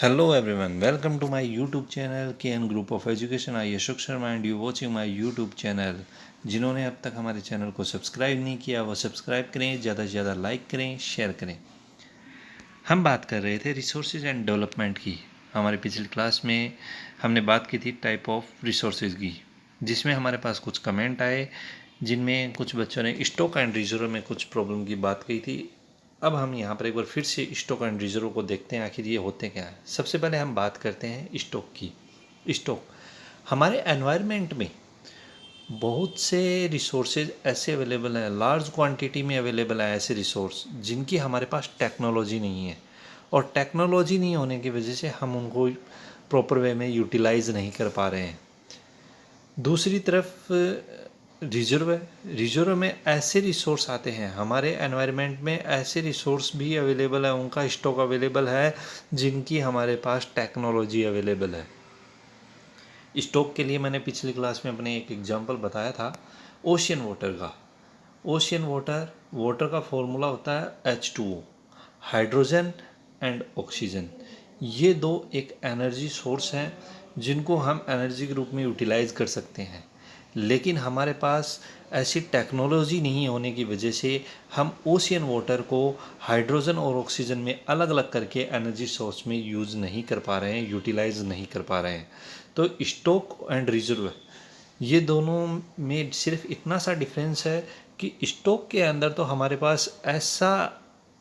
Hello everyone, welcome to my YouTube channel KN Group of Education. I Ashok Sharma and you watching my YouTube channel. जिन्होंने अब तक हमारे channel को subscribe नहीं किया वो सब्सक्राइब करें, ज़्यादा से ज़्यादा लाइक करें, शेयर करें। हम बात कर रहे थे रिसोर्सेज एंड डेवलपमेंट की। हमारे पिछली क्लास में हमने बात की थी टाइप ऑफ रिसोर्सेज की, जिसमें हमारे पास कुछ कमेंट आए जिनमें कुछ बच्चों ने स्टॉक एंड रिजर्व में कुछ प्रॉब्लम की बात कही थी। अब हम यहाँ पर एक बार फिर से स्टॉक एंड रिजर्व को देखते हैं आखिर ये होते क्या है। सबसे पहले हम बात करते हैं स्टॉक की। स्टॉक हमारे एनवायरनमेंट में बहुत से रिसोर्सेज ऐसे अवेलेबल हैं, लार्ज क्वांटिटी में अवेलेबल हैं ऐसे रिसोर्स जिनकी हमारे पास टेक्नोलॉजी नहीं है, और टेक्नोलॉजी नहीं होने की वजह से हम उनको प्रॉपर वे में यूटिलाइज नहीं कर पा रहे हैं। दूसरी तरफ रिजर्व है। रिजर्व में ऐसे रिसोर्स आते हैं, हमारे एनवायरनमेंट में ऐसे रिसोर्स भी अवेलेबल है, उनका स्टॉक अवेलेबल है जिनकी हमारे पास टेक्नोलॉजी अवेलेबल है। स्टॉक के लिए मैंने पिछली क्लास में अपने एक एग्जांपल बताया था ओशियन वाटर का। ओशियन वाटर का फॉर्मूला होता है H2O, हाइड्रोजन एंड ऑक्सीजन। ये दो एक एनर्जी सोर्स हैं जिनको हम एनर्जी के रूप में यूटिलाइज कर सकते हैं, लेकिन हमारे पास ऐसी टेक्नोलॉजी नहीं होने की वजह से हम ओशियन वाटर को हाइड्रोजन और ऑक्सीजन में अलग अलग करके एनर्जी सोर्स में यूज़ नहीं कर पा रहे हैं, यूटिलाइज नहीं कर पा रहे हैं। तो स्टॉक एंड रिजर्व ये दोनों में सिर्फ इतना सा डिफरेंस है कि स्टॉक के अंदर तो हमारे पास ऐसा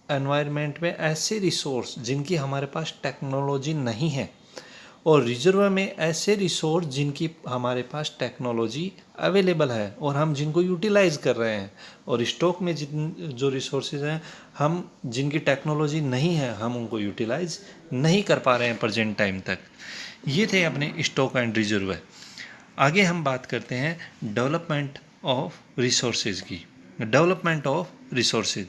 एनवायरनमेंट में ऐसे रिसोर्स जिनकी हमारे पास टेक्नोलॉजी नहीं है, और रिजर्व में ऐसे रिसोर्स जिनकी हमारे पास टेक्नोलॉजी अवेलेबल है और हम जिनको यूटिलाइज कर रहे हैं। और स्टॉक में जिन जो रिसोर्सेज हैं हम जिनकी टेक्नोलॉजी नहीं है हम उनको यूटिलाइज नहीं कर पा रहे हैं प्रेजेंट टाइम तक। ये थे अपने स्टॉक एंड रिजर्व। आगे हम बात करते हैं डेवलपमेंट ऑफ रिसोर्सेज की। डेवलपमेंट ऑफ रिसोर्सेज,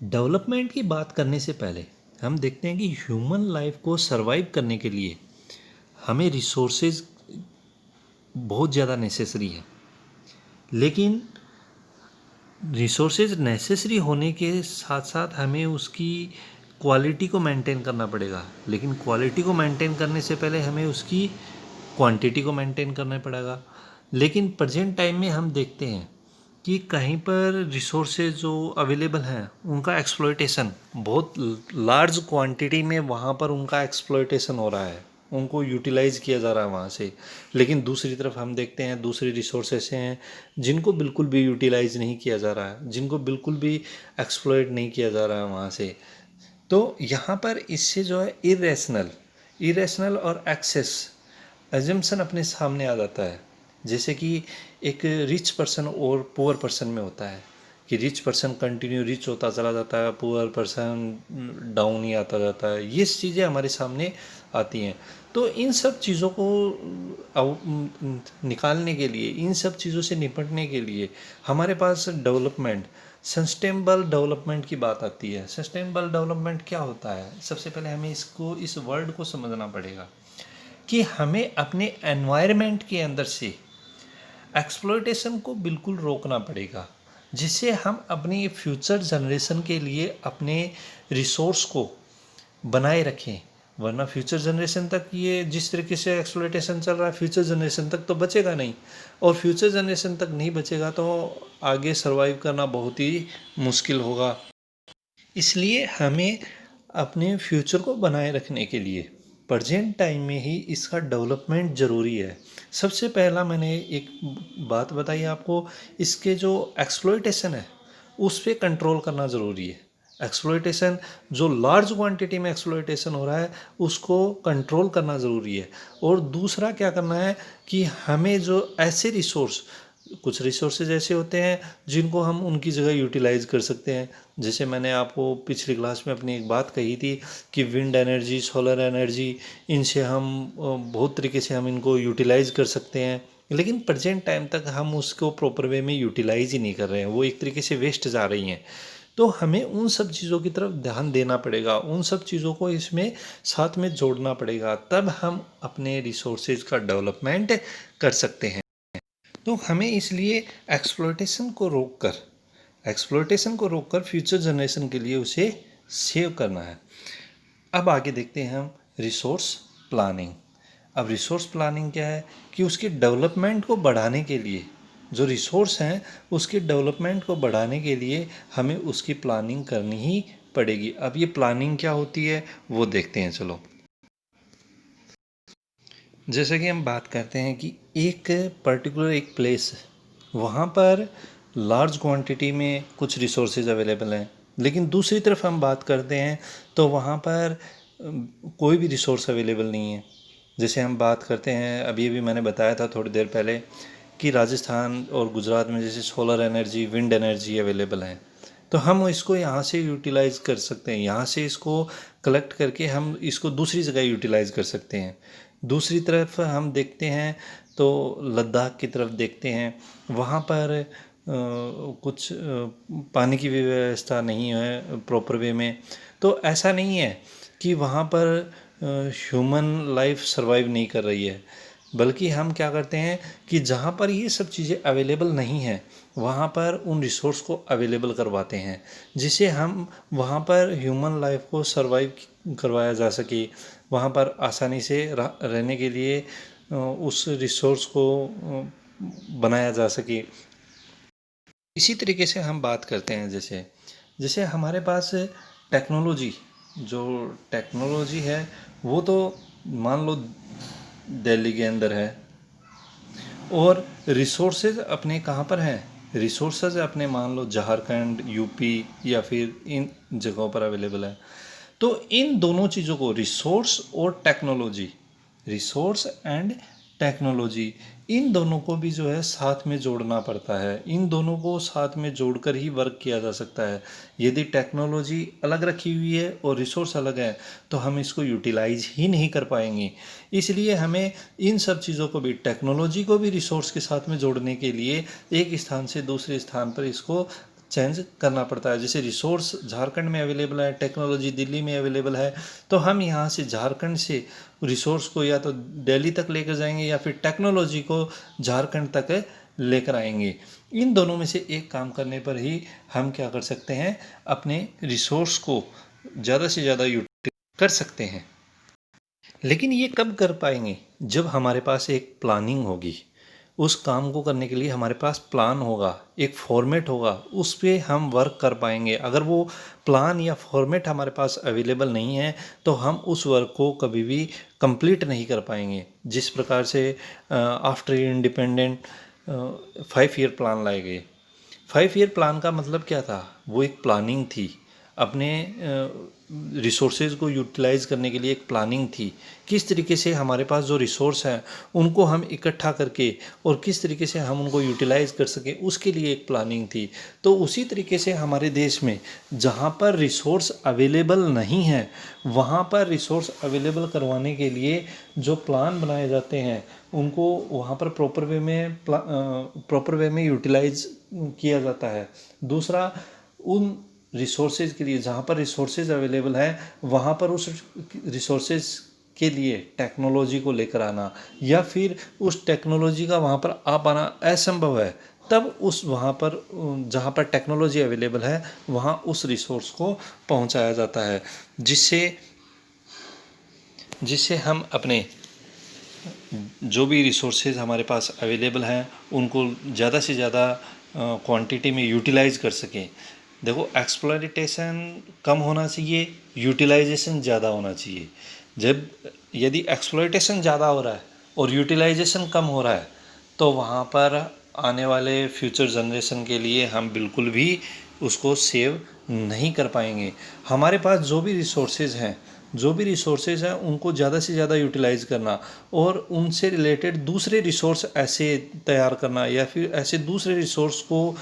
डेवलपमेंट की बात करने से पहले हम देखते हैं कि ह्यूमन लाइफ को सरवाइव करने के लिए हमें रिसोर्सेज बहुत ज़्यादा नेसेसरी है। लेकिन रिसोर्सेज नेसेसरी होने के साथ साथ हमें उसकी क्वालिटी को मेंटेन करना पड़ेगा, लेकिन क्वालिटी को मेंटेन करने से पहले हमें उसकी क्वांटिटी को मेंटेन करना पड़ेगा। लेकिन प्रेजेंट टाइम में हम देखते हैं कि कहीं पर रिसोर्सेज जो अवेलेबल हैं उनका एक्सप्लॉयटेशन बहुत लार्ज क्वांटिटी में वहाँ पर उनका एक्सप्लॉयटेशन हो रहा है, उनको यूटिलाइज किया जा रहा है वहाँ से। लेकिन दूसरी तरफ हम देखते हैं दूसरे रिसोर्सेस हैं जिनको बिल्कुल भी यूटिलाइज नहीं किया जा रहा है, जिनको बिल्कुल भी एक्सप्लॉयट नहीं किया जा रहा है वहाँ से। तो यहाँ पर इससे जो है इरेशनल और एक्सेस एजम्पशन अपने सामने आ जाता है। जैसे कि एक रिच पर्सन और पुअर पर्सन में होता है कि रिच पर्सन कंटिन्यू रिच होता चला जाता है, पुअर पर्सन डाउन ही आता जाता है। ये चीज़ें हमारे सामने आती हैं। तो इन सब चीज़ों को निकालने के लिए, इन सब चीज़ों से निपटने के लिए हमारे पास डेवलपमेंट, सस्टेनेबल डेवलपमेंट की बात आती है। सस्टेनेबल डेवलपमेंट क्या होता है? सबसे पहले हमें इस वर्ड को समझना पड़ेगा कि हमें अपने एनवायरनमेंट के अंदर से एक्सप्लॉयटेशन को बिल्कुल रोकना पड़ेगा, जिससे हम अपनी फ्यूचर जनरेशन के लिए अपने रिसोर्स को बनाए रखें। वरना फ्यूचर जनरेशन तक ये जिस तरीके से एक्सप्लॉयटेशन चल रहा है फ्यूचर जनरेशन तक तो बचेगा नहीं, और फ्यूचर जनरेशन तक नहीं बचेगा तो आगे सरवाइव करना बहुत ही मुश्किल होगा। इसलिए हमें अपने फ्यूचर को बनाए रखने के लिए प्रेजेंट टाइम में ही इसका डेवलपमेंट ज़रूरी है। सबसे पहला मैंने एक बात बताई आपको, इसके जो एक्सप्लॉयटेशन है उस पर कंट्रोल करना ज़रूरी है। एक्सप्लॉयटेशन जो लार्ज क्वांटिटी में एक्सप्लॉयटेशन हो रहा है उसको कंट्रोल करना ज़रूरी है। और दूसरा क्या करना है कि हमें जो ऐसे कुछ रिसोर्सेज ऐसे होते हैं जिनको हम उनकी जगह यूटिलाइज कर सकते हैं। जैसे मैंने आपको पिछली क्लास में अपनी एक बात कही थी कि विंड एनर्जी, सोलर एनर्जी, इनसे हम बहुत तरीके से हम इनको यूटिलाइज कर सकते हैं, लेकिन प्रेजेंट टाइम तक हम उसको प्रॉपर वे में यूटिलाइज ही नहीं कर रहे हैं, वो एक तरीके से वेस्ट जा रही हैं। तो हमें उन सब चीज़ों की तरफ ध्यान देना पड़ेगा, उन सब चीज़ों को इसमें साथ में जोड़ना पड़ेगा, तब हम अपने रिसोर्सेज का डेवलपमेंट कर सकते हैं। तो हमें इसलिए एक्सप्लॉयटेशन को रोककर फ्यूचर जनरेशन के लिए उसे सेव करना है। अब आगे देखते हैं हम रिसोर्स प्लानिंग। अब रिसोर्स प्लानिंग क्या है कि उसके डेवलपमेंट को बढ़ाने के लिए, जो रिसोर्स हैं उसके डेवलपमेंट को बढ़ाने के लिए हमें उसकी प्लानिंग करनी ही पड़ेगी। अब ये प्लानिंग क्या होती है वो देखते हैं चलो। जैसे कि हम बात करते हैं कि एक पर्टिकुलर एक प्लेस, वहाँ पर लार्ज क्वांटिटी में कुछ रिसोर्सेज अवेलेबल हैं, लेकिन दूसरी तरफ हम बात करते हैं तो वहाँ पर कोई भी रिसोर्स अवेलेबल नहीं है। जैसे हम बात करते हैं, अभी अभी मैंने बताया था थोड़ी देर पहले कि राजस्थान और गुजरात में जैसे solar energy, wind energy available है, तो हम इसको यहाँ से यूटिलाइज़ कर सकते हैं, यहाँ से इसको कलेक्ट करके हम इसको दूसरी जगह यूटिलाइज़ कर सकते हैं। दूसरी तरफ हम देखते हैं तो लद्दाख की तरफ देखते हैं, वहाँ पर कुछ पानी की भी व्यवस्था नहीं है प्रॉपर वे में। तो ऐसा नहीं है कि वहाँ पर ह्यूमन लाइफ सरवाइव नहीं कर रही है, बल्कि हम क्या करते हैं कि जहाँ पर ये सब चीज़ें अवेलेबल नहीं हैं वहाँ पर उन रिसोर्स को अवेलेबल करवाते हैं, जिससे हम वहाँ पर ह्यूमन लाइफ को सरवाइव करवाया जा सके, वहाँ पर आसानी से रहने के लिए उस रिसोर्स को बनाया जा सके। इसी तरीके से हम बात करते हैं, जैसे जैसे हमारे पास टेक्नोलॉजी, जो टेक्नोलॉजी है वो तो मान लो दिल्ली के अंदर है, और रिसोर्सेज अपने कहाँ पर हैं, रिसोर्सेज अपने मान लो झारखंड, यूपी या फिर इन जगहों पर अवेलेबल है। तो इन दोनों चीज़ों को, रिसोर्स और टेक्नोलॉजी, रिसोर्स एंड टेक्नोलॉजी, इन दोनों को भी जो है साथ में जोड़ना पड़ता है। इन दोनों को साथ में जोड़कर ही वर्क किया जा सकता है। यदि टेक्नोलॉजी अलग रखी हुई है और रिसोर्स अलग है तो हम इसको यूटिलाइज ही नहीं कर पाएंगे। इसलिए हमें इन सब चीज़ों को भी, टेक्नोलॉजी को भी रिसोर्स के साथ में जोड़ने के लिए एक स्थान से दूसरे स्थान पर इसको चेंज करना पड़ता है। जैसे रिसोर्स झारखंड में अवेलेबल है, टेक्नोलॉजी दिल्ली में अवेलेबल है, तो हम यहाँ से झारखंड से रिसोर्स को या तो दिल्ली तक लेकर जाएंगे या फिर टेक्नोलॉजी को झारखंड तक लेकर आएंगे। इन दोनों में से एक काम करने पर ही हम क्या कर सकते हैं, अपने रिसोर्स को ज़्यादा से ज़्यादा यूटिलाइज कर सकते हैं। लेकिन ये कब कर पाएंगे, जब हमारे पास एक प्लानिंग होगी। उस काम को करने के लिए हमारे पास प्लान होगा, एक फॉर्मेट होगा, उस पर हम वर्क कर पाएंगे। अगर वो प्लान या फॉर्मेट हमारे पास अवेलेबल नहीं है तो हम उस वर्क को कभी भी कंप्लीट नहीं कर पाएंगे। जिस प्रकार से आफ्टर इंडिपेंडेंट 5 ईयर प्लान लाए गए। 5 ईयर प्लान का मतलब क्या था, वो एक प्लानिंग थी, अपने रिसोर्सेज को यूटिलाइज करने के लिए एक प्लानिंग थी। किस तरीके से हमारे पास जो रिसोर्स हैं उनको हम इकट्ठा करके और किस तरीके से हम उनको यूटिलाइज कर सकें, उसके लिए एक प्लानिंग थी। तो उसी तरीके से हमारे देश में जहाँ पर रिसोर्स अवेलेबल नहीं है वहाँ पर रिसोर्स अवेलेबल करवाने के लिए जो प्लान बनाए जाते हैं उनको वहाँ पर प्रॉपर वे में यूटिलाइज किया जाता है। दूसरा, उन रिसोर्सेज के लिए जहाँ पर रिसोर्सेज अवेलेबल है वहाँ पर उस रिसोर्सेज के लिए टेक्नोलॉजी को लेकर आना, या फिर उस टेक्नोलॉजी का वहाँ पर आ पाना असंभव है, तब उस वहाँ पर जहाँ पर टेक्नोलॉजी अवेलेबल है वहाँ उस रिसोर्स को पहुँचाया जाता है, जिससे जिससे हम अपने जो भी रिसोर्सेज हमारे पास अवेलेबल हैं उनको ज़्यादा से ज़्यादा क्वांटिटी में यूटिलाइज कर सकें। देखो, एक्सप्लॉइटेशन कम होना चाहिए, यूटिलाइजेशन ज़्यादा होना चाहिए। जब यदि एक्सप्लॉइटेशन ज़्यादा हो रहा है और यूटिलाइजेशन कम हो रहा है तो वहाँ पर आने वाले फ्यूचर जनरेशन के लिए हम बिल्कुल भी उसको सेव नहीं कर पाएंगे। हमारे पास जो भी रिसोर्सेज हैं उनको ज़्यादा से ज़्यादा यूटिलाइज़ करना और उनसे रिलेटेड दूसरे रिसोर्स ऐसे तैयार करना या फिर ऐसे दूसरे रिसोर्स को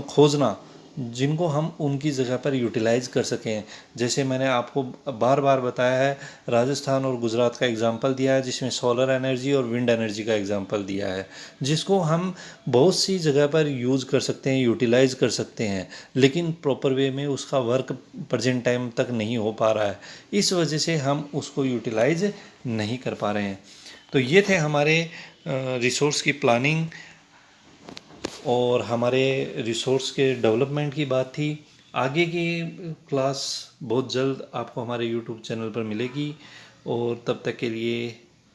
खोजना जिनको हम उनकी जगह पर यूटिलाइज़ कर सकें। जैसे मैंने आपको बार बार बताया है, राजस्थान और गुजरात का एग्जांपल दिया है, जिसमें सोलर एनर्जी और विंड एनर्जी का एग्जांपल दिया है, जिसको हम बहुत सी जगह पर यूज़ कर सकते हैं, यूटिलाइज़ कर सकते हैं, लेकिन प्रॉपर वे में उसका वर्क प्रेजेंट टाइम तक नहीं हो पा रहा है। इस वजह से हम उसको यूटिलाइज़ नहीं कर पा रहे हैं। तो ये थे हमारे रिसोर्स की प्लानिंग और हमारे रिसोर्स के डेवलपमेंट की बात थी। आगे की क्लास बहुत जल्द आपको हमारे यूट्यूब चैनल पर मिलेगी, और तब तक के लिए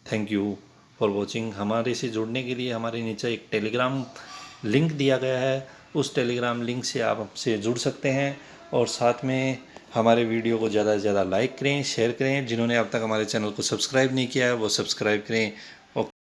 थैंक यू फॉर वॉचिंग। हमारे से जुड़ने के लिए हमारे नीचे एक टेलीग्राम लिंक दिया गया है, उस टेलीग्राम लिंक से आप हमसे जुड़ सकते हैं, और साथ में हमारे वीडियो को ज़्यादा से ज़्यादा लाइक करें, शेयर करें। जिन्होंने अब तक हमारे चैनल को सब्सक्राइब नहीं किया है वो सब्सक्राइब करें। ओके।